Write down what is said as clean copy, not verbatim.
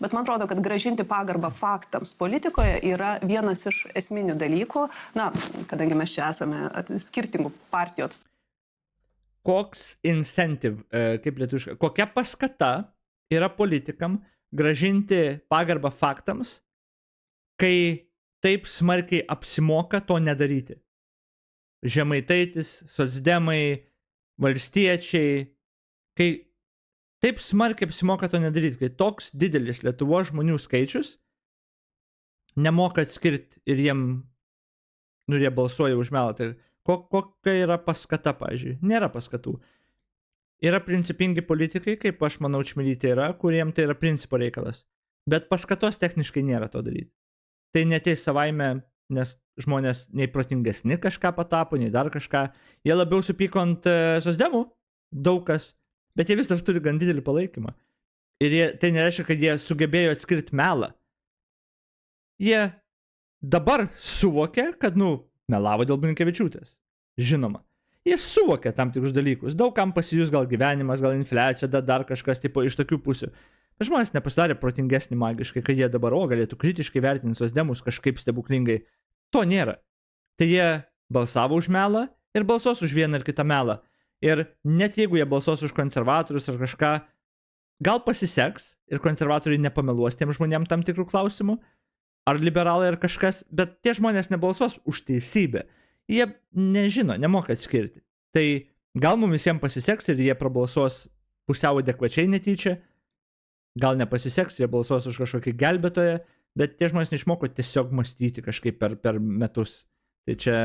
Bet man atrodo, kad grąžinti pagarbą faktams politikoje yra vienas iš esminių dalykų, na, kadangi mes čia esame skirtingų partijų atstovų. Koks incentive, kaip lietuviškai, kokia paskata yra politikam grąžinti pagarbą faktams, kai taip smarkiai apsimoka to nedaryti? Žemaitaitis, socdemai, valstiečiai, kai taip smarkiai apsimoka to nedaryti, kai toks didelis Lietuvos žmonių skaičius nemoka atskirti ir jiem, jie balsuoja už melą. Tai kokia yra paskata, pavyzdžiui? Nėra paskatų. Yra principingi politikai, kaip aš manau Čmilytė yra, kuriem tai yra principo reikalas. Bet paskatos techniškai nėra to daryti. Tai neteis savaime, nes žmonės nei protingesni kažką patapo, nei dar kažką. Jie labiau supyko ant socdemų, daug kas, bet jie vis dar turi gan didelį palaikymą. Ir tai nereiškia, kad jie sugebėjo atskirti melą. Jie dabar suvokia, kad, melavo dėl Blinkevičiūtės. Žinoma. Jie suvokia tam tikrus dalykus. Daug kam pasijus gal gyvenimas, gal infliacija, dar kažkas tipo iš tokių pusių. Bet žmonės nepasidarė protingesnį magiškai, kad jie dabar galėtų kritiškai vertinti socdemus kažkaip stebuklingai. To nėra. Tai jie balsavo už melą ir balsuos už vieną ar kitą melą. Ir net jeigu jie balsuos už konservatorius ar kažką, gal pasiseks ir konservatoriai nepameluos tiem žmonėm tam tikrų klausimų, ar liberalai ar kažkas, bet tie žmonės nebalsuos už teisybę. Jie nežino, nemoka atskirti. Tai gal mums visiems pasiseks ir jie prabalsuos pusiau adekvačiai netyčia, gal nepasiseks, jie balsuos už kažkokį gelbėtoją, bet tie žmonės neišmoko tiesiog mąstyti kažkaip per metus. Tai čia,